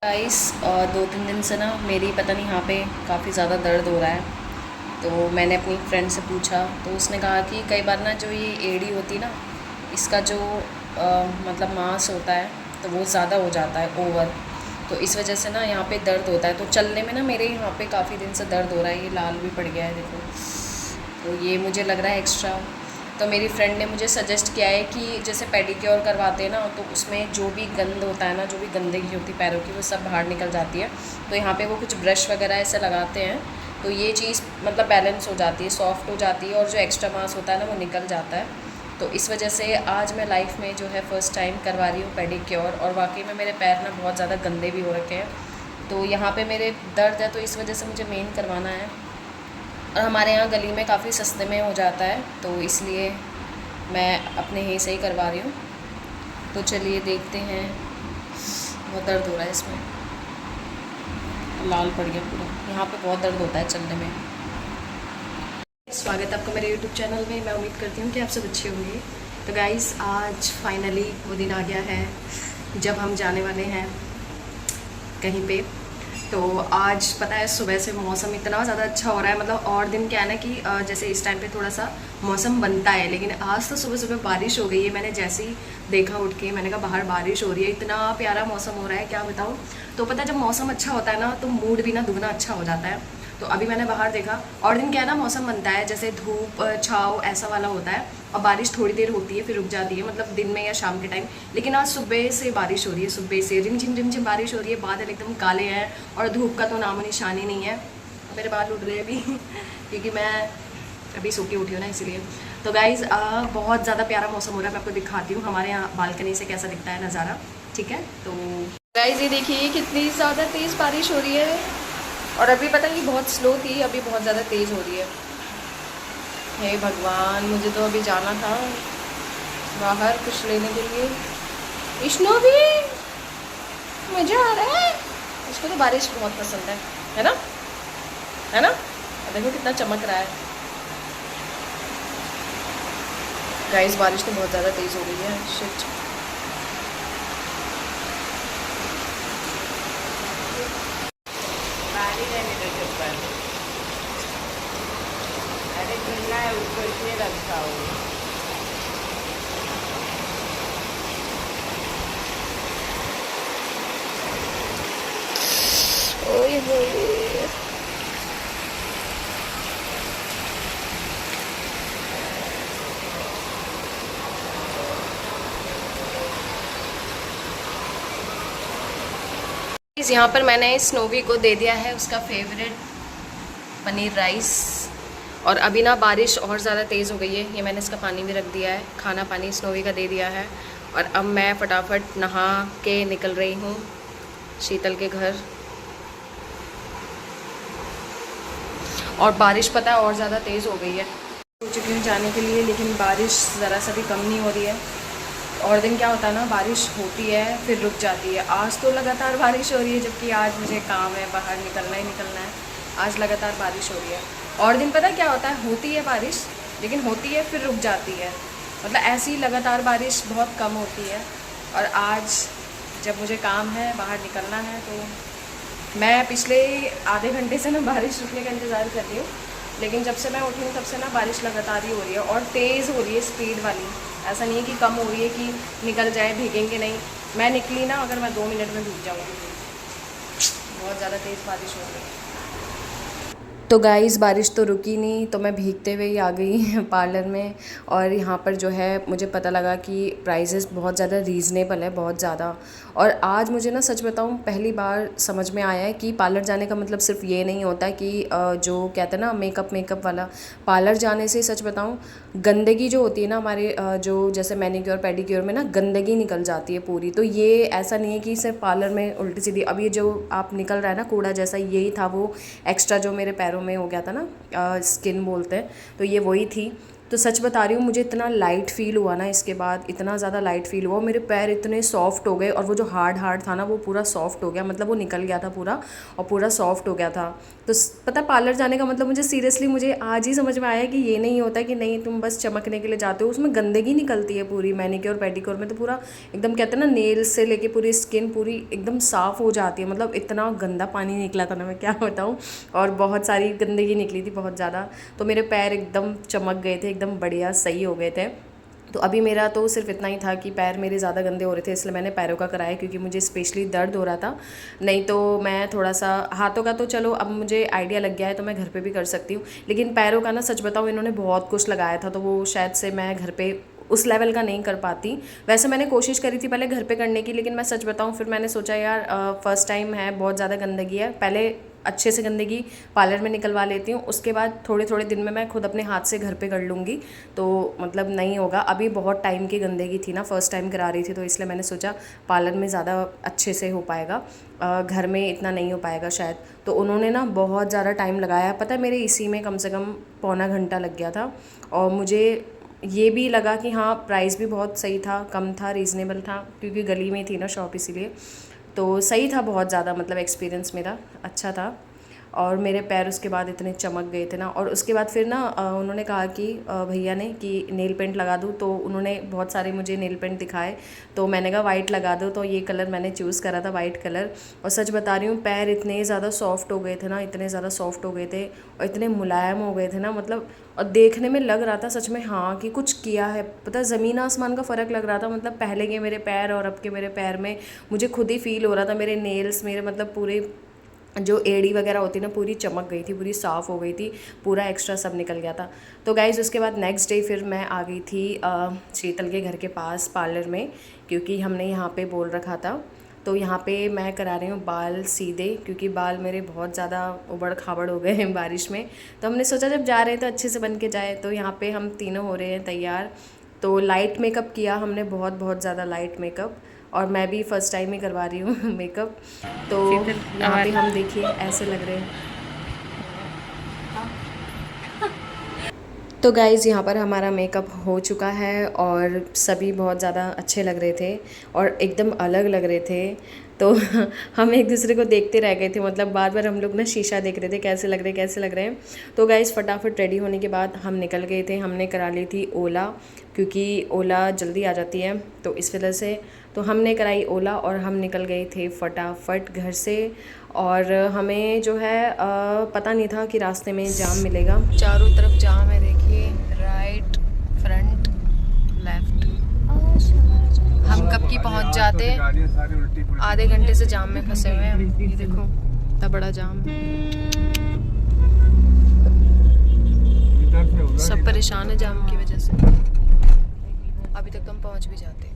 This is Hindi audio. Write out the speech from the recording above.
गाइस 2-3 दिन से ना मेरी पता नहीं यहाँ पे काफ़ी ज़्यादा दर्द हो रहा है। तो मैंने अपनी फ्रेंड से पूछा तो उसने कहा कि कई बार ना जो ये एड़ी होती ना, इसका जो मतलब मांस होता है तो वो ज़्यादा हो जाता है ओवर। तो इस वजह से ना यहाँ पे दर्द होता है। तो चलने में ना मेरे यहाँ पे काफ़ी दिन से दर्द हो रहा है, ये लाल भी पड़ गया है देखो। तो ये मुझे लग रहा है एक्स्ट्रा। तो मेरी फ्रेंड ने मुझे सजेस्ट किया है कि जैसे पेडिक्योर करवाते हैं ना, तो उसमें जो भी गंद होता है ना, जो भी गंदगी होती है पैरों की, वो सब बाहर निकल जाती है। तो यहाँ पे वो कुछ ब्रश वगैरह ऐसे लगाते हैं, तो ये चीज़ मतलब बैलेंस हो जाती है, सॉफ्ट हो जाती है, और जो एक्स्ट्रा मांस होता है ना वो निकल जाता है। तो इस वजह से आज मैं लाइफ में जो है फ़र्स्ट टाइम करवा रही हूँ पेडिक्योर। और वाकई में मेरे पैर ना बहुत ज़्यादा गंदे भी हो रखे हैं। तो यहाँ पे मेरे दर्द है, तो इस वजह से मुझे मेन करवाना है। और हमारे यहाँ गली में काफ़ी सस्ते में हो जाता है, तो इसलिए मैं अपने ही से ही करवा रही हूँ। तो चलिए देखते हैं। बहुत दर्द हो रहा है इसमें, लाल पड़ गया पूरा। यहाँ पे बहुत दर्द होता है चलने में। स्वागत है आपका मेरे YouTube चैनल में। मैं उम्मीद करती हूँ कि आप सब अच्छे होंगे। तो गाइस, आज फाइनली वो दिन आ गया है जब हम जाने वाले हैं कहीं पे। तो आज पता है सुबह से मौसम इतना ज़्यादा अच्छा हो रहा है। मतलब और दिन क्या है ना कि जैसे इस टाइम पे थोड़ा सा मौसम बनता है, लेकिन आज तो सुबह सुबह बारिश हो गई है। मैंने जैसे ही देखा उठ के, मैंने कहा बाहर बारिश हो रही है। इतना प्यारा मौसम हो रहा है, क्या बताऊँ। तो पता है जब मौसम अच्छा होता है ना, तो मूड भी ना दुगना अच्छा हो जाता है। तो अभी मैंने बाहर देखा, और दिन क्या है ना मौसम बनता है जैसे धूप छाँव ऐसा वाला होता है, और बारिश थोड़ी देर होती है फिर रुक जाती है, मतलब दिन में या शाम के टाइम। लेकिन आज सुबह से बारिश हो रही है, सुबह से रिमझिम बारिश हो रही है। बादल एकदम काले हैं और धूप का तो नामो निशान ही नहीं है। मेरे बाल उड़ रहे हैं अभी क्योंकि मैं अभी सो के उठी हूँ ना, इसलिए। तो गाइज़ बहुत ज़्यादा प्यारा मौसम हो रहा है। मैं आपको दिखाती हूँ हमारे यहाँ बालकनी से कैसा दिखता है नज़ारा, ठीक है। तो गाइज़ ये देखिए कितनी ज़्यादा तेज़ बारिश हो रही है, और अभी पता नहीं बहुत स्लो थी, अभी बहुत ज़्यादा तेज़ हो रही है। हे भगवान, मुझे तो अभी जाना था बाहर कुछ लेने के लिए। विष्णु भी मज़ा आ रहा है, इसको तो बारिश बहुत पसंद है ना, है ना। देखो कितना चमक रहा है। गाइस बारिश तो बहुत ज़्यादा तेज़ हो गई है, शिट। अरे गिरना है ऊपर से रखा हो। ओए होए। यहाँ पर मैंने स्नोवी को दे दिया है उसका फेवरेट पनीर राइस। और अभी ना बारिश और ज़्यादा तेज़ हो गई है, ये मैंने इसका पानी भी रख दिया है, खाना पानी स्नोवी का दे दिया है। और अब मैं फटाफट नहा के निकल रही हूँ शीतल के घर। और बारिश पता है और ज़्यादा तेज़ हो गई है। सोच चुकी हूँ जाने के लिए, लेकिन बारिश ज़रा सा भी कम नहीं हो रही है। और दिन क्या होता है ना, बारिश होती है फिर रुक जाती है। आज तो लगातार बारिश हो रही है, जबकि आज मुझे काम है, बाहर निकलना ही निकलना है। आज लगातार बारिश हो रही है। और दिन पता क्या होता है, होती है बारिश, लेकिन होती है फिर रुक जाती है। मतलब ऐसी लगातार बारिश बहुत कम होती है। और आज जब मुझे काम है, बाहर निकलना है, तो मैं पिछले आधे घंटे से ना बारिश रुकने का इंतज़ार कर रही हूँ। लेकिन जब से मैं उठी हूँ तब से ना बारिश लगातार ही हो रही है, और तेज़ हो रही है, स्पीड वाली। ऐसा नहीं है कि कम हो रही है कि निकल जाए, भीगेंगे नहीं। मैं निकली ना, अगर मैं 2 मिनट में भीग जाऊँगी। बहुत ज़्यादा तेज़ बारिश हो रही है। तो गाइस बारिश तो रुकी नहीं, तो मैं भीगते हुए ही आ गई पार्लर में। और यहाँ पर जो है मुझे पता लगा कि प्राइसेस बहुत ज़्यादा रीज़नेबल है, बहुत ज़्यादा। और आज मुझे ना सच बताऊँ पहली बार समझ में आया है कि पार्लर जाने का मतलब सिर्फ ये नहीं होता कि जो कहते हैं ना मेकअप वाला। पार्लर जाने से सच बताऊँ गंदगी जो होती है ना हमारे जो जैसे मैनीक्योर पेडिक्योर में ना गंदगी निकल जाती है पूरी। तो ये ऐसा नहीं है कि सिर्फ पार्लर में उल्टी सीधी, अब ये जो आप निकल रहा है ना कूड़ा जैसा, यही था वो एक्स्ट्रा जो मेरे पैरों में हो गया था ना, स्किन बोलते हैं, तो ये वही थी। तो सच बता रही हूँ, मुझे इतना लाइट फील हुआ ना इसके बाद, इतना ज़्यादा लाइट फील हुआ, मेरे पैर इतने सॉफ्ट हो गए और वो जो हार्ड था ना वो पूरा सॉफ्ट हो गया, मतलब वो निकल गया था पूरा और पूरा सॉफ्ट हो गया था। तो पता पार्लर जाने का मतलब मुझे सीरियसली मुझे आज ही समझ में आया कि ये नहीं होता कि नहीं तुम बस चमकने के लिए जाते हो, उसमें गंदगी निकलती है पूरी। मैनिक्योर पेडिक्योर में तो पूरा एकदम कहते हैं ना नेल्स से लेके पूरी स्किन पूरी एकदम साफ़ हो जाती है, मतलब इतना गंदा पानी निकला था ना मैं क्या बताऊँ, और बहुत सारी गंदगी निकली थी बहुत ज़्यादा। तो मेरे पैर एकदम चमक गए थे, एकदम बढ़िया सही हो गए थे। तो अभी मेरा तो सिर्फ इतना ही था कि पैर मेरे ज़्यादा गंदे हो रहे थे, इसलिए मैंने पैरों का कराया, क्योंकि मुझे स्पेशली दर्द हो रहा था। नहीं तो मैं थोड़ा सा हाथों का तो चलो अब मुझे आइडिया लग गया है तो मैं घर पे भी कर सकती हूँ, लेकिन पैरों का ना सच बताऊँ इन्होंने बहुत कुछ लगाया था, तो वो शायद से मैं घर पे उस लेवल का नहीं कर पाती। वैसे मैंने कोशिश करी थी पहले घर पे करने की, लेकिन मैं सच बताऊँ फिर मैंने सोचा यार फ़र्स्ट टाइम है, बहुत ज़्यादा गंदगी है, पहले अच्छे से गंदगी पार्लर में निकलवा लेती हूँ, उसके बाद थोड़े थोड़े दिन में मैं खुद अपने हाथ से घर पे कर लूँगी, तो मतलब नहीं होगा। अभी बहुत टाइम की गंदगी थी ना, फ़र्स्ट टाइम करा रही थी, तो इसलिए मैंने सोचा पार्लर में ज़्यादा अच्छे से हो पाएगा, घर में इतना नहीं हो पाएगा शायद। तो उन्होंने ना बहुत ज़्यादा टाइम लगाया, पता है मेरे इसी में कम से कम पौना घंटा लग गया था। और मुझे ये भी लगा कि हाँ प्राइस भी बहुत सही था, कम था, रीज़नेबल था, क्योंकि गली में थी ना शॉप इसीलिए। तो सही था बहुत ज़्यादा, मतलब एक्सपीरियंस मेरा अच्छा था। और मेरे पैर उसके बाद इतने चमक गए थे ना। और उसके बाद फिर ना उन्होंने कहा कि भैया ने कि नेल पेंट लगा दूँ, तो उन्होंने बहुत सारे मुझे नेल पेंट दिखाए, तो मैंने कहा वाइट लगा दो, तो ये कलर मैंने चूज़ करा था वाइट कलर। और सच बता रही हूँ पैर इतने ज़्यादा सॉफ्ट हो गए थे ना, इतने ज़्यादा सॉफ्ट हो गए थे और इतने मुलायम हो गए थे ना, मतलब और देखने में लग रहा था सच में हाँ कि कुछ किया है, पता है ज़मीन आसमान का फ़र्क लग रहा था। मतलब पहले के मेरे पैर और अब के मेरे पैर में मुझे खुद ही फील हो रहा था, मेरे नेल्स मेरे मतलब पूरे जो एड़ी वगैरह होती ना पूरी चमक गई थी, पूरी साफ़ हो गई थी, पूरा एक्स्ट्रा सब निकल गया था। तो गाइज़ उसके बाद नेक्स्ट डे फिर मैं आ गई थी शीतल के घर के पास पार्लर में, क्योंकि हमने यहाँ पे बोल रखा था। तो यहाँ पे मैं करा रही हूँ बाल सीधे, क्योंकि बाल मेरे बहुत ज़्यादा उबड़ खाबड़ हो गए हैं बारिश में। तो हमने सोचा जब जा रहे हैं तो अच्छे से बन के जाए, तो यहाँ पे हम तीनों हो रहे हैं तैयार। तो लाइट मेकअप किया हमने, बहुत बहुत ज़्यादा लाइट मेकअप, और मैं भी फ़र्स्ट टाइम ही करवा रही हूँ मेकअप। तो यहाँ पे हम देखिए ऐसे लग रहे हैं। तो गाइज़ यहाँ पर हमारा मेकअप हो चुका है और सभी बहुत ज़्यादा अच्छे लग रहे थे और एकदम अलग लग रहे थे। तो हम एक दूसरे को देखते रह गए थे, मतलब बार बार हम लोग ना शीशा देख रहे थे कैसे लग रहे कैसे लग रहे हैं। तो गाइज़ फटाफट रेडी होने के बाद हम निकल गए थे। हमने करा ली थी ओला, क्योंकि ओला जल्दी आ जाती है, तो इस वजह से तो हमने कराई ओला और हम निकल गए थे फटाफट घर से। और हमें जो है पता नहीं था कि रास्ते में जाम मिलेगा, चारों तरफ जाम है, देखिए राइट फ्रंट लेफ्ट। हम कब की पहुंच जाते, आधे घंटे से जाम में फंसे हुए हैं। ये देखो इतना बड़ा जाम है, सब परेशान है जाम की वजह से। अभी तक तो हम पहुंच भी जाते।